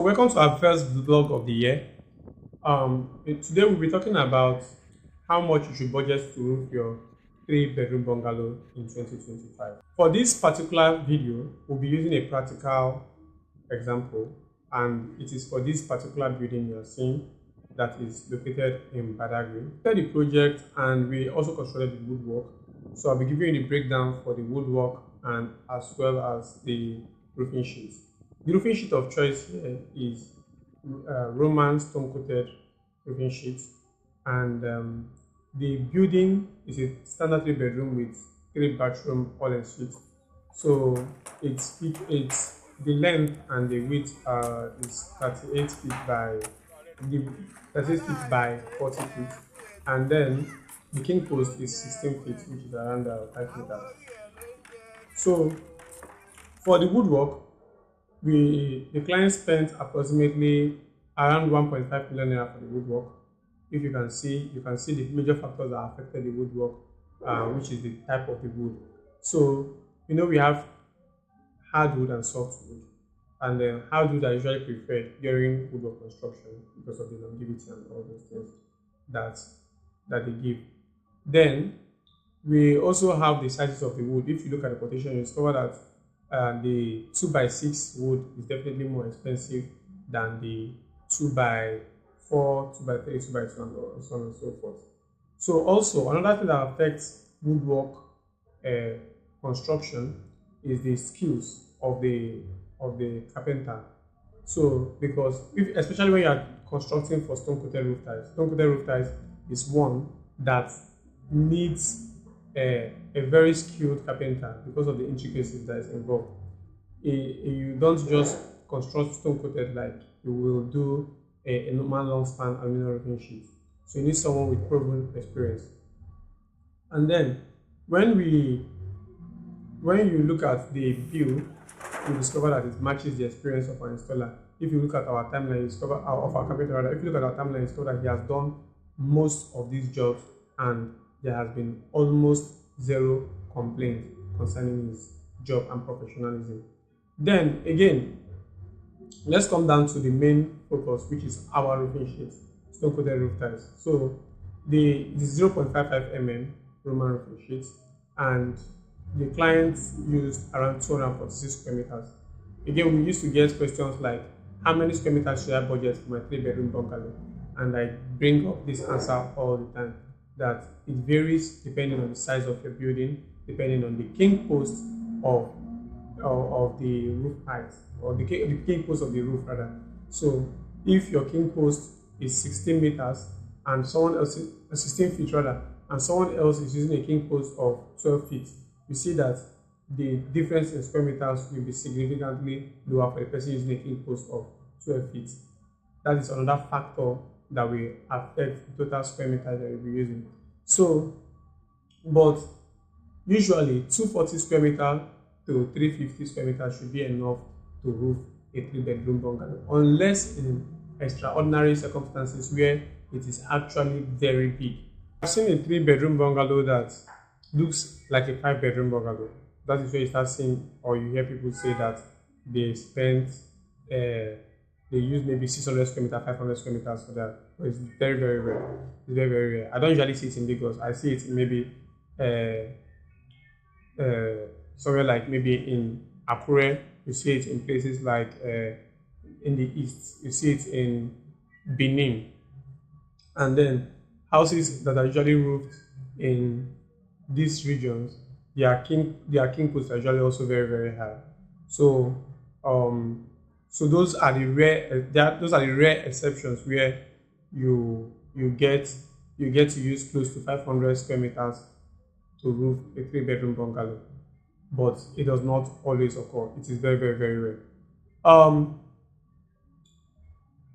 Welcome to our first vlog of the year. Today we'll be talking about how much you should budget to roof your three-bedroom bungalow in 2025. For this particular video, we'll be using a practical example, and it is for this particular building you're seeing that is located in Badagry. We did the project and we also constructed the woodwork. So I'll be giving you the breakdown for the woodwork and as well as the roofing sheets. The roofing sheet of choice here is Roman stone-coated roofing sheet, and the building is a standard three-bedroom with three-bathroom all ensuite. So it's the length and the width is 38 feet by the 38 feet by 40 feet, and then the king post is 16 feet, which is around 5 meters. So for the woodwork, the client spent approximately around 1.5 million naira for the woodwork. If you can see the major factors that affected the woodwork, which is the type of the wood. So we have hardwood and softwood, and then hardwood are usually preferred during woodwork construction because of the longevity and all those things that they give. Then we also have the sizes of the wood. If you look at the quotation, you discover that the 2x6 wood is definitely more expensive than the 2x4, 2x3, 2x2, and so on and so forth. So also another thing that affects woodwork construction is the skills of the carpenter. So because especially when you are constructing for stone coated roof tiles is one that needs a very skilled carpenter because of the intricacies that is involved. You don't just construct stone coated like you will do a normal long span aluminum roofing sheet. So you need someone with proven experience. And then when you look at the bill, you discover that it matches the experience of our installer. If you look at our timeline, you discover of our carpenter rather. If you look at our timeline, you discover that he has done most of these jobs and there has been almost zero complaints concerning his job and professionalism. Then again, let's come down to the main focus, which is our roofing sheet, stone coated roof tiles. So the 0.55 mm Roman roofing sheet, and the client used around 246 square meters. Again, we used to get questions like, how many square meters should I budget for my three-bedroom bungalow? And I bring up this answer all the time, that it varies depending on the size of your building, depending on the king post of the roof height, or the king post of the roof rather. So if your king post is 16 meters and someone else is 16 feet rather, and someone else is using a king post of 12 feet, you see that the difference in square meters will be significantly lower for the person using a king post of 12 feet. That is another factor that will affect the total square meters that you'll be using. So, but usually 240 square meter to 350 square meters should be enough to roof a three-bedroom bungalow, unless in extraordinary circumstances where it is actually very big. I've seen a three-bedroom bungalow that looks like a five-bedroom bungalow. That is where you start seeing, or you hear people say that they spent they use maybe 600 square meters, 500 square meters for that. But it's very, very rare. It's very, very rare. I don't usually see it in Lagos. I see it in maybe somewhere like maybe in Akure. You see it in places like in the east. You see it in Benin. And then houses that are usually roofed in these regions, their king posts are usually also very, very high. So so those are the rare exceptions where you get to use close to 500 square meters to roof a three-bedroom bungalow, but it does not always occur. It is very, very, very rare.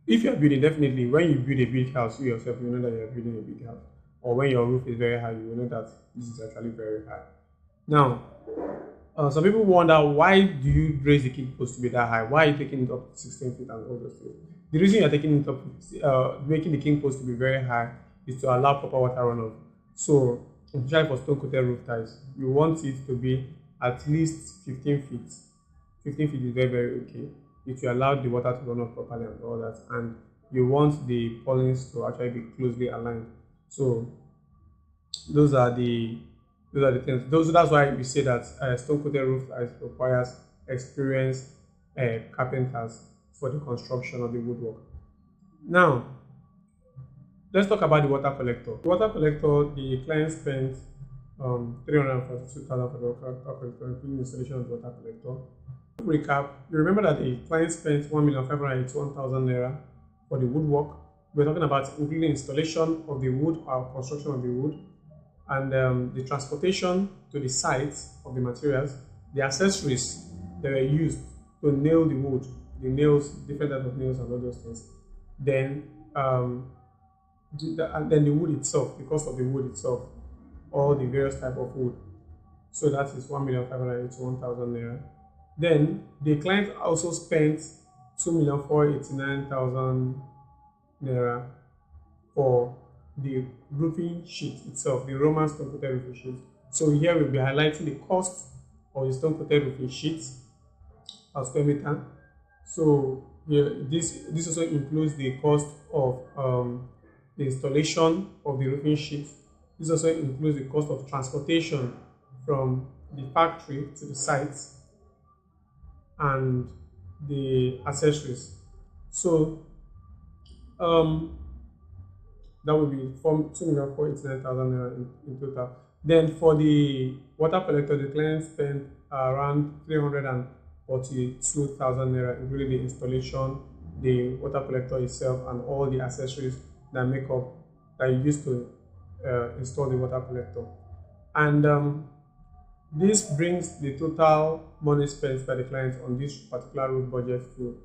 If you are building, definitely when you build a big house, you yourself you know that you are building a big house, or when your roof is very high, you will know that this is actually very high. Now, some people wonder, why do you raise the king post to be that high? Why are you taking it up to 16 feet and all those things? The reason you're taking it up, making the king post to be very high, is to allow proper water runoff. So, especially for stone coated roof tiles, you want it to be at least 15 feet. 15 feet is very, very okay. it will allow the water to run off properly and all that. And you want the purlins to actually be closely aligned. So those are the things. That's why we say that stone coated roof tiles requires experienced carpenters for the construction of the woodwork. Now, let's talk about the water collector. The water collector, the client spent 342,000 for the water collector, including the installation of the water collector. Recap, you remember that the client spent 1,581,000 naira for the woodwork. We're talking about including installation of the wood or construction of the wood, and the transportation to the sites of the materials, the accessories that were used to nail the wood, the nails, different types of nails and all those things. Then and then the wood itself, the cost of the wood itself, all the various type of wood. So that is 1,581,000 naira. Then the client also spent 2,489,000 naira for the roofing sheet itself, the Roman stone coated roofing sheet. So here we'll be highlighting the cost of the stone coated roofing sheet per square meter. So here, this also includes the cost of the installation of the roofing sheet. This also includes the cost of transportation from the factory to the sites and the accessories. So that would be 2,489,000 naira in total. Then for the water collector, the client spent around 342,000 naira, including the installation, the water collector itself, and all the accessories that make up that you use to install the water collector. And this brings the total money spent by the client on this particular roof budget to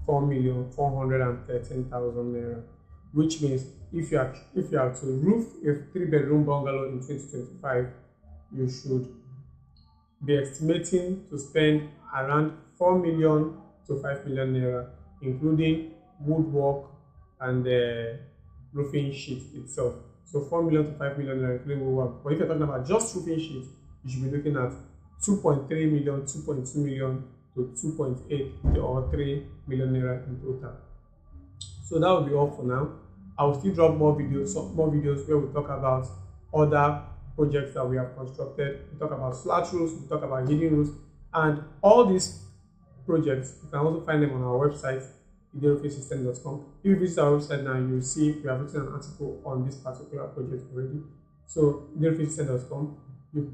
4,413,000 naira, which means if you are to roof a 3-bedroom bungalow in 2025, you should be estimating to spend around 4 million to 5 million naira, including woodwork and the roofing sheet itself. So 4 million to 5 million naira, including woodwork. But if you're talking about just roofing sheet, you should be looking at 2.3 million, 2.2 million to 2.8 or 3 million naira in total. So that will be all for now. I will still drop more videos where we talk about other projects that we have constructed. We talk about slat roofs, we talk about hidden roofs, and all these projects you can also find them on our website, ideroofingsystems.com. If you visit our website now, you will see we have written an article on this particular project already. So ideroofingsystems.com.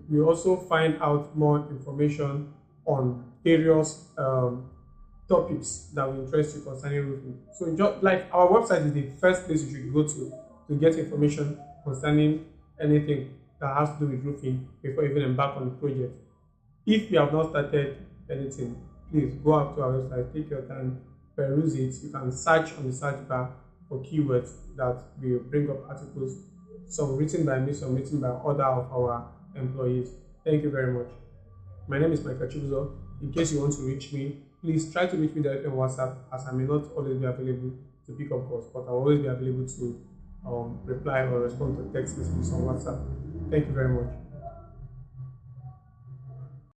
You also find out more information on various topics that will interest you concerning roofing. So just like our website is the first place you should go to get information concerning anything that has to do with roofing before you even embark on the project. If you have not started anything, please go out to our website, take your time, peruse it. You can search on the search bar for keywords that will bring up articles, some written by me, some written by other of our employees. Thank you very much. My name is Michael Chibuzo. In case you want to reach me, please try to reach me directly on WhatsApp, as I may not always be available to pick up calls, but I will always be available to reply or respond to text messages on WhatsApp. Thank you very much.